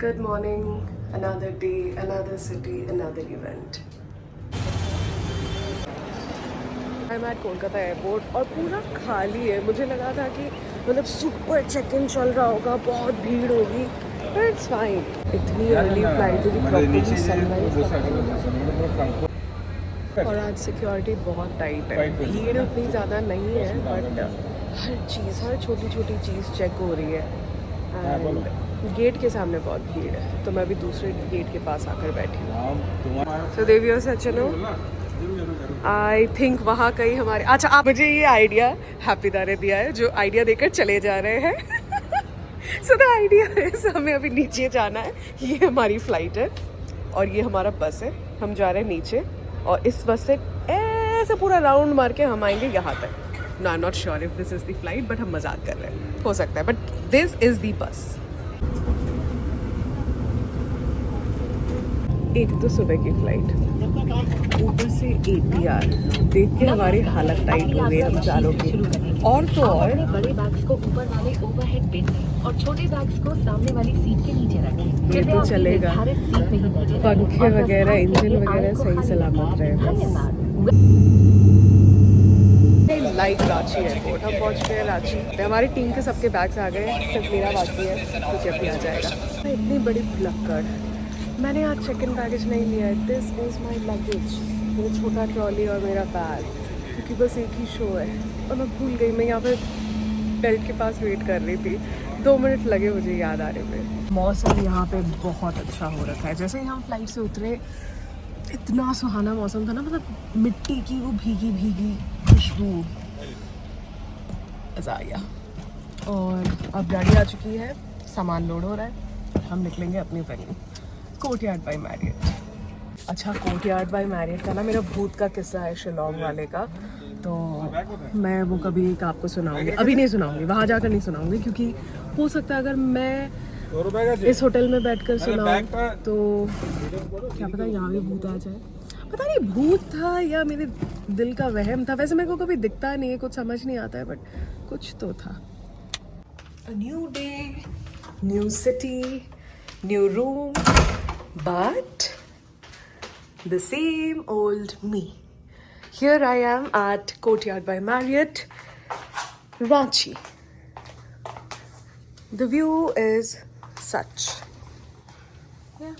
Good morning, another day, another city, another event. I'm at Kolkata airport और पूरा खाली है। मुझे लगा था कि मतलब सुपर चेक इन चल रहा होगा, बहुत भीड़ होगी, बट इट्स फाइन। इतनी अर्ली फ्लाइट थी कि प्रॉपर्ली सनराइज और आज सिक्योरिटी बहुत टाइट है। भीड़ उतनी ज़्यादा नहीं है बट हर चीज़, हर छोटी छोटी चीज़ चेक हो रही है। एंड गेट के सामने बहुत भीड़ है, तो मैं अभी दूसरे गेट के पास आकर बैठी हूँ। तो देवियो सचनो आई थिंक वहाँ कहीं हमारे, अच्छा आप मुझे ये आइडिया हैप्पीदा ने दिया है, जो आइडिया देकर चले जा रहे हैं। सो द आइडिया है हमें अभी नीचे जाना है। ये हमारी फ्लाइट है और ये हमारा बस है। हम जा रहे हैं नीचे और इस बस से ऐसे पूरा राउंड मार के हम आएंगे यहाँ तक। No I am not sure if this is the flight, but हम मजाक कर रहे हैं, हो सकता है, but this is the bus. एक तो सुबह की फ्लाइट, ऊपर से ATR देख के हमारी हालत टाइट हो गई हम चारों की। और तो और बड़े बैग्स को ऊपर वाले ओवरहेड बिन और छोटे बैग्स को सामने वाली सीट के नीचे रखें। ये तो चलेगा, पंखे वगैरह, इंजन वगैरह सही सलामत रहे बस। लाइक रांची एयरपोर्ट हम पहुंच गए रांची। हमारी टीम के सबके बैग्स आ गए, सिर्फ मेरा बाकी है, तो जब भी आ जाएगा। इतनी बड़ी भुलक्कड़, मैंने आज चेक इन बैगेज नहीं लिया है। दिस इज़ माई लगेज, मेरा छोटा ट्रॉली और मेरा बैग, क्योंकि बस एक ही शो है और मैं भूल गई। मैं यहाँ पे बेल्ट के पास वेट कर रही थी, 2 मिनट लगे मुझे याद आने में। मौसम यहाँ पे बहुत अच्छा हो रखा है। जैसे ही हम फ्लाइट से उतरे इतना सुहाना मौसम था ना, मतलब मिट्टी की वो भीगी भीगी खुशबू, मज़ा आ गया। और अब गाड़ी आ चुकी है, सामान लोड हो रहा है, हम निकलेंगे अपनी वेन्यू कोर्टयार्ड बाय मैरियट। अच्छा, कोर्टयार्ड बाय मैरियट का ना मेरा भूत का किस्सा है शिलोंग वाले का, तो मैं वो कभी एक आपको सुनाऊंगी, अभी नहीं सुनाऊंगी, वहाँ जाकर नहीं सुनाऊंगी, क्योंकि हो सकता है अगर मैं इस होटल में बैठकर सुनाऊं तो क्या पता यहाँ भी भूत आ जाए। पता नहीं भूत था या मेरे दिल का वहम था, वैसे मेरे को कभी दिखता नहीं है, कुछ समझ नहीं आता है, बट कुछ तो था। A new day, new city, new room, but the same old me. Here I am at Courtyard by Marriott, Ranchi. The view is such. Yeah,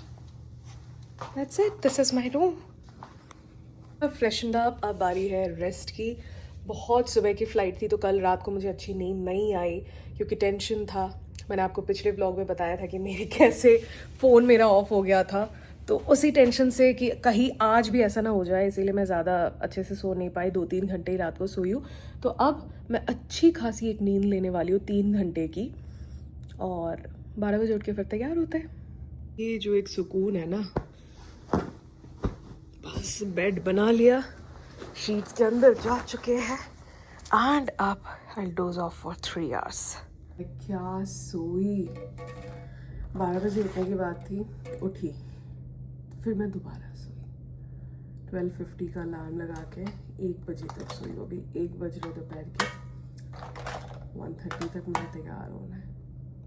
that's it. This is my room. अब फ्रेशनड up, अब बारी है rest की। बहुत सुबह की flight थी, तो कल रात को मुझे अच्छी नींद नहीं आई क्योंकि टेंशन था। मैंने आपको पिछले व्लॉग में बताया था कि मेरी कैसे फ़ोन मेरा ऑफ हो गया था, तो उसी टेंशन से कि कहीं आज भी ऐसा ना हो जाए, इसीलिए मैं ज़्यादा अच्छे से सो नहीं पाई। 2-3 घंटे ही रात को सोई हूँ, तो अब मैं अच्छी खासी एक नींद लेने वाली हूँ 3 घंटे की, और 12 बजे उठ के फिर तैयार होते हैं। ये जो एक सुकून है ना, बस बेड बना लिया, शीट्स के अंदर जा चुके हैं, एंड अब आई डोज ऑफ फॉर 3 आवर्स। क्या सोई, 12 बजे उठने की बात थी, उठी, फिर मैं दोबारा सोई 12:50 का अलार्म लगा के 1 बजे तक सोई। अभी 1 बज रहे दोपहर के, 1:30 तक मुझे तैयार होना है,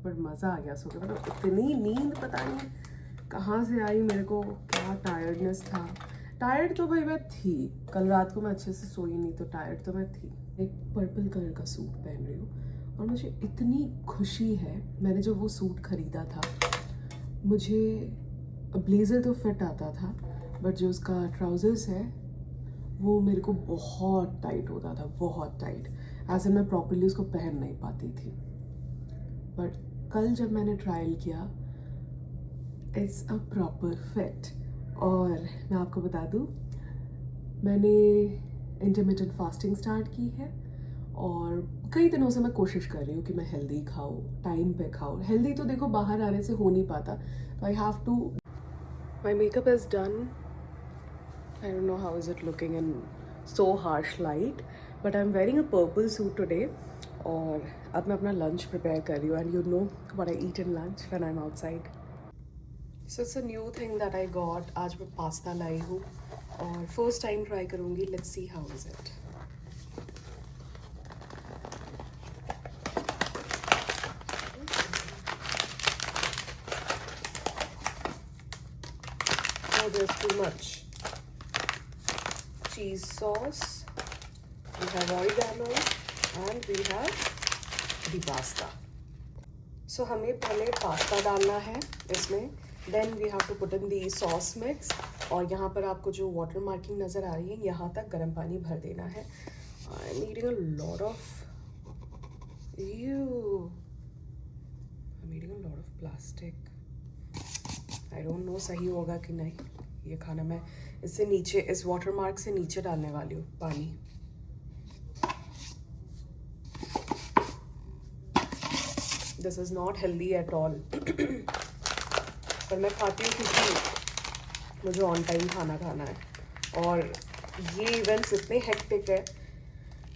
बट मज़ा आ गया सो के। मतलब इतनी नींद पता नहीं कहाँ से आई मेरे को, क्या टायर्डनेस था। टायर्ड तो भाई मैं थी, कल रात को मैं अच्छे से सोई नहीं, तो टायर्ड तो मैं थी। एक पर्पल कलर का सूट पहन रही हूँ और मुझे इतनी खुशी है। मैंने जब वो सूट खरीदा था, मुझे ब्लेज़र तो फिट आता था, बट जो उसका ट्राउज़र्स है वो मेरे को बहुत टाइट होता था, बहुत टाइट, ऐसे मैं प्रॉपर्ली उसको पहन नहीं पाती थी। बट कल जब मैंने ट्रायल किया, इट्स अ प्रॉपर फिट। और मैं आपको बता दूँ, मैंने इंटरमिटेंट फास्टिंग स्टार्ट की है और कई दिनों से मैं कोशिश कर रही हूँ कि मैं हेल्दी खाऊँ, टाइम पे खाऊँ। हेल्दी तो देखो बाहर आने से हो नहीं पाता, तो I have to. My makeup is done. I don't know how is it looking in so harsh light, but I am wearing a purple suit today. और अब मैं अपना लंच प्रिपेयर कर रही हूँ, and you know what I eat in lunch when I am outside. So it's a new thing that I got. आज मैं pasta लाई हूँ और फर्स्ट टाइम ट्राई करूँगी, let's see how is it. Oh, there's too much. Cheese sauce. We have oregano and we have the pasta. So हमें पहले pasta डालना है इसमें. Then we have to put in the sauce mix. और यहाँ पर आपको जो वाटर मार्किंग नज़र आ रही है यहाँ तक गर्म पानी भर देना है. I'm eating a lot of. Ew. I'm eating a lot of plastic. I don't know सही होगा कि नहीं. ये खाना मैं इससे नीचे इस वाटर मार्क से नीचे डालने वाली हूँ पानी. This is not healthy at all. पर मैं खाती हूँ क्योंकि मुझे ऑन टाइम खाना खाना है और ये इवेंट्स इतने हेक्टिक है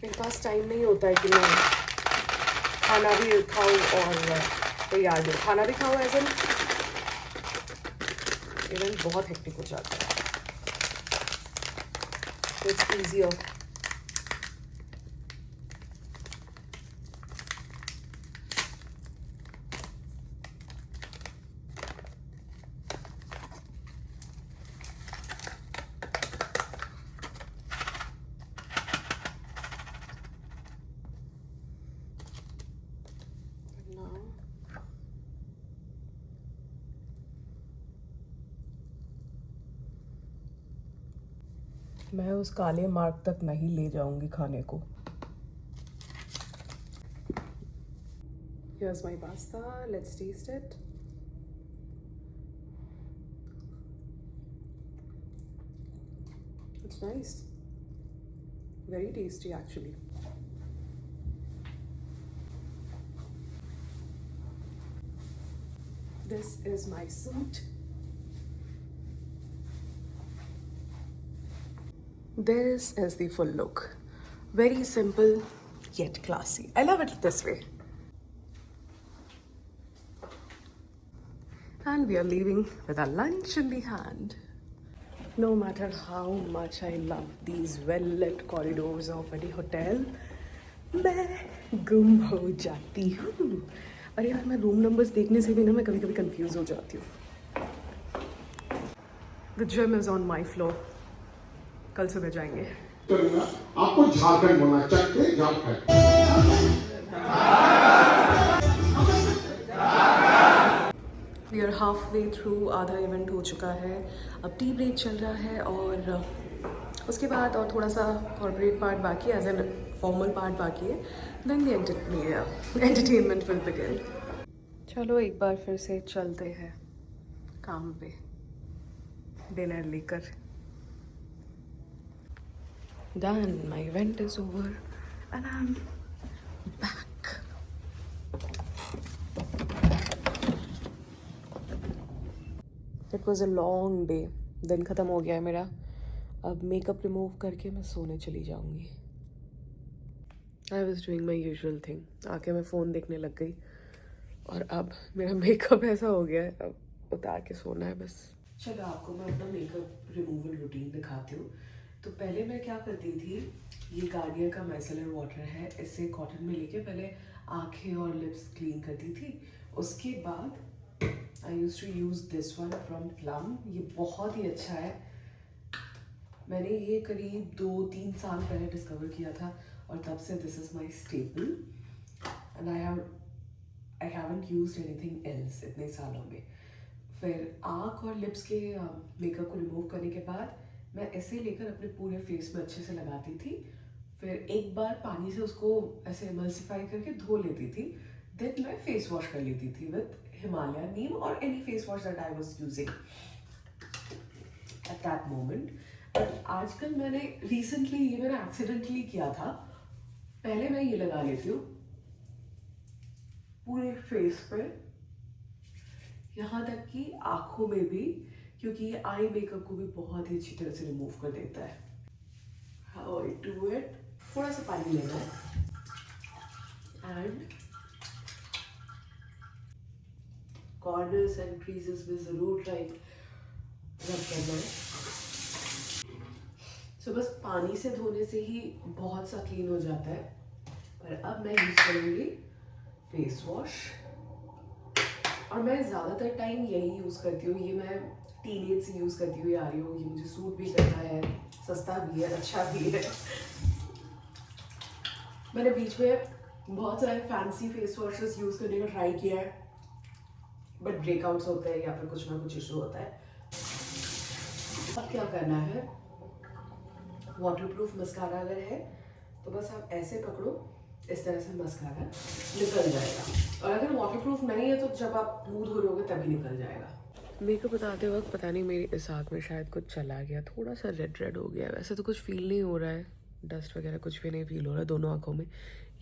मेरे पास टाइम नहीं होता है कि मैं खाना भी खाऊँ और तैयार भी खाना भी खाऊँ. एज एन इवेंट बहुत हेक्टिक हो जाता है. It's easier. मैं उस काले मार्क तक नहीं ले जाऊंगी खाने को. Here's my pasta. Let's taste it. It's nice. Very tasty actually. This is my suit. This is the full look. Very simple yet classy. I love it this way. And we are leaving with our lunch in the hand. No matter how much I love these well-lit corridors of any hotel, मैं गुम हो जाती हूँ. अरे यार मैं room numbers देखने से भी ना मैं कभी-कभी कंफ्यूज हो जाती हूँ. The gym is on my floor. कल सुबह जाएंगे. आपको झारखंड बोलना चाहिए. Jharkhand. We are halfway through. आधा इवेंट हो चुका है. अब टी ब्रेक चल रहा है और उसके बाद और थोड़ा सा कॉर्पोरेट पार्ट बाकी है, एज एन फॉर्मल पार्ट बाकी है. Then the entertainment will begin. चलो एक बार फिर से चलते हैं काम पे डिनर लेकर. Done. My event is over and I'm back. It was a long day. दिन ख़त्म हो गया है मेरा. अब मेकअप रिमूव करके मैं सोने चली जाऊंगी. I was doing my usual thing. आके मैं फ़ोन देखने लग गई और अब मेरा मेकअप ऐसा हो गया है. अब उतार के सोना है बस. चलो आपको मैं अपना मेकअप रिमूवल रूटीन दिखाती हूँ. तो पहले मैं क्या करती थी, ये गार्नियर का माइसेलर वाटर है, इससे कॉटन में लेके पहले आँखें और लिप्स क्लीन करती थी. उसके बाद I use to use this one from Plum. ये बहुत ही अच्छा है. मैंने ये करीब 2-3 साल पहले डिस्कवर किया था और तब से this is my staple and I haven't used anything else इतने सालों में. फिर आँख और लिप्स के मेकअप को रिमूव करने के बाद मैं ऐसे लेकर अपने पूरे फेस में अच्छे से लगाती थी. फिर एक बार पानी से उसको ऐसे इमल्सिफाई करके धो लेती थी. देन मैं फेस वॉश कर लेती थी विद हिमालय नीम और any face wash that I was using at that moment. But आजकल मैंने रिसेंटली ये मैंने एक्सीडेंटली किया था. पहले मैं ये लगा लेती हूँ पूरे फेस पे, यहाँ तक कि आँखों में भी, क्योंकि ये आई मेकअप को भी बहुत ही अच्छी तरह से रिमूव कर देता है. हाउ आई डू इट, थोड़ा सा पानी लेना है एंड कॉर्नर्स एंड क्रीजेस में जरूर ट्राई रब करना है. सो बस पानी से धोने से ही बहुत सा क्लीन हो जाता है. पर अब मैं यूज करूँगी फेस वॉश और मैं ज़्यादातर टाइम यही यूज़ करती हूँ, ये मैं टीनेज से यूज़ करती हुई आ रही हूँ। ये मुझे सूट भी करता है, सस्ता भी है, अच्छा भी है। मैंने बीच में बहुत सारे फैंसी फेस वॉशेस यूज़ करने का ट्राई किया है, बट ब्रेकआउट्स होते हैं या फिर कुछ ना कुछ इशू होता है। अब क्या करना है, वाटरप्रूफ मस्कारा अगर है तो बस आप ऐसे पकड़ो, इस तरह से मस्कारा निकल जाएगा। और अगर वाटरप्रूफ नहीं है तो जब आप मुंह धो लोगे तभी निकल जाएगा। मेकअप बताते वक्त पता नहीं मेरी इस आँख में शायद कुछ चला गया, थोड़ा सा रेड रेड हो गया। वैसे तो कुछ फील नहीं हो रहा है, डस्ट वगैरह कुछ भी नहीं फील हो रहा है दोनों आँखों में।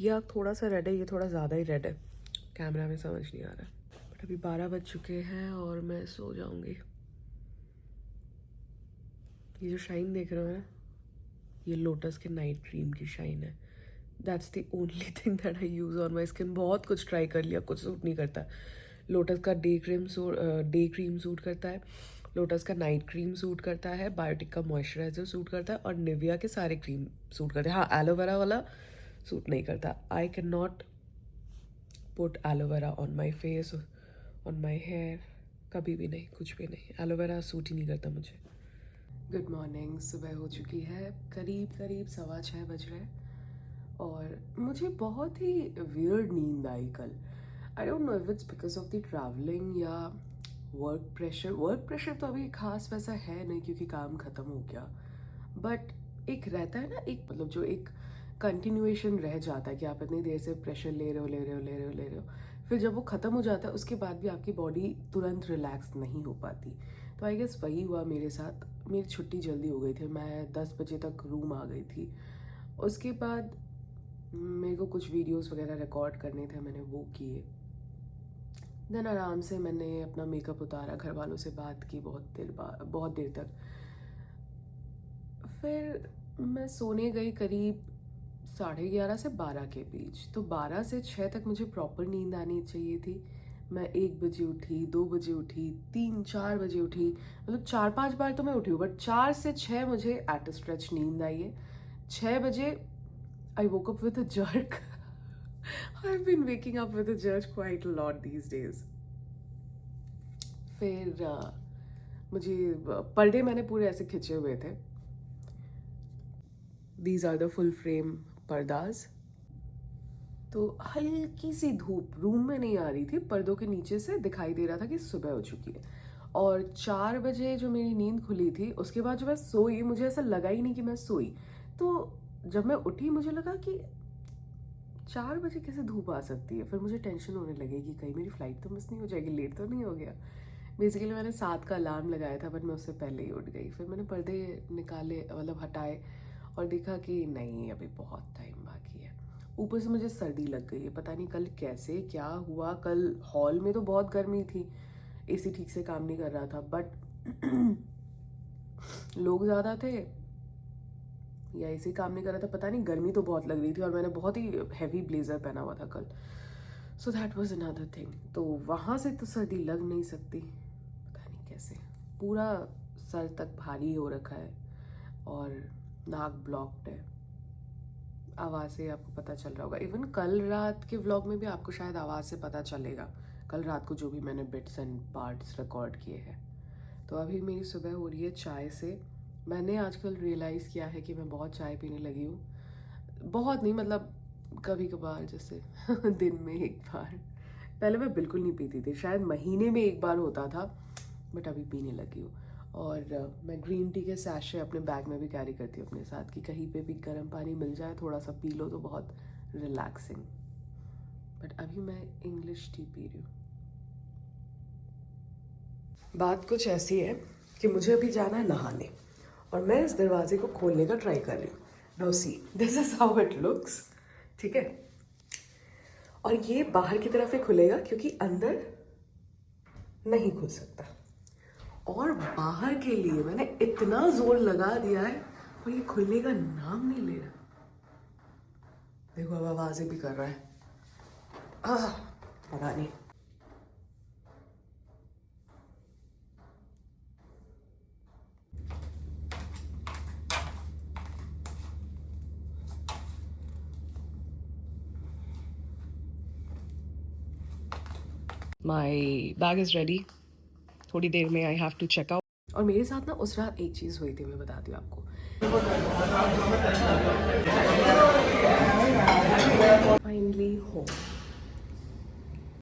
ये आँख थोड़ा सा रेड है, ये थोड़ा ज़्यादा ही रेड है, कैमरा में समझ नहीं आ रहा है। बट अभी 12 बज चुके हैं और मैं सो जाऊँगी। ये जो शाइन देख रहे हो ना, ये लोटस के नाइट क्रीम की शाइन है। That's the only thing that I use on my skin. बहुत कुछ ट्राई कर लिया, कुछ सूट नहीं करता। लोटस का डे क्रीम सूट करता है, लोटस का नाइट क्रीम सूट करता है, बायोटिक का मॉइस्चराइजर सूट करता है और निविया के सारे क्रीम सूट करते हैं। हाँ, एलोवेरा वाला सूट नहीं करता। I can not put aloe vera on my face, on my hair, कभी भी नहीं, कुछ भी नहीं। एलोवेरा सूट ही नहीं करता मुझे। गुड मॉर्निंग, सुबह हो चुकी है, करीब 6:15 बज रहे हैं और मुझे बहुत ही वियर्ड नींद आई कल। आई don't know if it's because of the travelling या वर्क प्रेशर तो अभी खास वैसा है नहीं क्योंकि काम ख़त्म हो गया, बट एक रहता है ना, एक मतलब जो एक कंटिन्यूएशन रह जाता है कि आप इतनी देर से प्रेशर ले रहे हो, फिर जब वो ख़त्म हो जाता है उसके बाद भी आपकी बॉडी तुरंत रिलैक्स नहीं हो पाती। तो आई गेस वही हुआ मेरे साथ। मेरी छुट्टी जल्दी हो गई थी, मैं 10 बजे तक रूम आ गई थी। उसके बाद मेरे को कुछ वीडियोस वगैरह रिकॉर्ड करने थे, मैंने वो किए। देन आराम से मैंने अपना मेकअप उतारा, घर वालों से बात की बहुत देर तक। फिर मैं सोने गई करीब 11:30 से 12 के बीच। तो 12 से 6 तक मुझे प्रॉपर नींद आनी चाहिए थी। मैं 1 बजे उठी, 2 बजे उठी, 3-4 बजे उठी, मतलब 4-5 बार तो मैं उठी हूँ, बट 4 से 6 मुझे एट अ स्ट्रेच नींद आई है। 6 बजे I woke up with a jerk. I've been waking up with a jerk quite a lot these days. फिर मुझे पर्दे मैंने पूरे ऐसे खिंचे हुए थे। These are the full frame पर्दाज। तो हल्की सी धूप रूम में नहीं आ रही थी, पर्दों के नीचे से दिखाई दे रहा था कि सुबह हो चुकी है। और 4 बजे जो मेरी नींद खुली थी, उसके बाद जो मैं सोई, मुझे ऐसा लगा ही नहीं कि मैं सोई। तो जब मैं उठी मुझे लगा कि 4 बजे कैसे धूप आ सकती है। फिर मुझे टेंशन होने लगी कि कहीं मेरी फ्लाइट तो मिस नहीं हो जाएगी, लेट तो नहीं हो गया। बेसिकली मैंने 7 का अलार्म लगाया था, बट मैं उससे पहले ही उठ गई। फिर मैंने पर्दे निकाले, मतलब हटाए, और देखा कि नहीं, अभी बहुत टाइम बाकी है। ऊपर से मुझे सर्दी लग गई है, पता नहीं कल कैसे क्या हुआ। कल हॉल में तो बहुत गर्मी थी, एसी ठीक से काम नहीं कर रहा था, बट लोग ज़्यादा थे या एसी काम नहीं कर रहा था, पता नहीं, गर्मी तो बहुत लग रही थी। और मैंने बहुत ही हैवी ब्लेजर पहना हुआ था कल, so that was another thing. तो वहाँ से तो सर्दी लग नहीं सकती, पता नहीं कैसे। पूरा सर तक भारी हो रखा है और नाक ब्लॉक्ड है। आवाज़ से आपको पता चल रहा होगा। इवन कल रात के व्लॉग में भी आपको शायद आवाज़ से पता चलेगा, कल रात को जो भी मैंने बिट्स एंड पार्ट्स रिकॉर्ड किए हैं। तो अभी मेरी सुबह हो रही है चाय से। मैंने आजकल रियलाइज़ किया है कि मैं बहुत चाय पीने लगी हूँ। बहुत नहीं, मतलब कभी कभार, जैसे दिन में एक बार। पहले मैं बिल्कुल नहीं पीती थी, शायद महीने में एक बार होता था, बट अभी पीने लगी हूँ। और मैं ग्रीन टी के सैशे अपने बैग में भी कैरी करती हूँ अपने साथ, कि कहीं पे भी गर्म पानी मिल जाए, थोड़ा सा पी लो तो बहुत रिलैक्सिंग। बट अभी मैं इंग्लिश टी पी रही हूँ। बात कुछ ऐसी है कि मुझे अभी जाना है नहाने, और मैं इस दरवाजे को खोलने का ट्राई कर रही हूँ। Now see, this is how it looks, ठीक है। और ये बाहर की तरफ ही खुलेगा क्योंकि अंदर नहीं खुल सकता। और बाहर के लिए मैंने इतना जोर लगा दिया है और ये खुलने का नाम नहीं ले रहा। देखो अब आवाजें भी कर रहा है। पता नहीं। माई बैग इज़ रेडी, थोड़ी देर में I have to check out. और मेरे साथ ना उस रात एक चीज़ हुई थी, मैं बताती हूँ आपको। Finally home.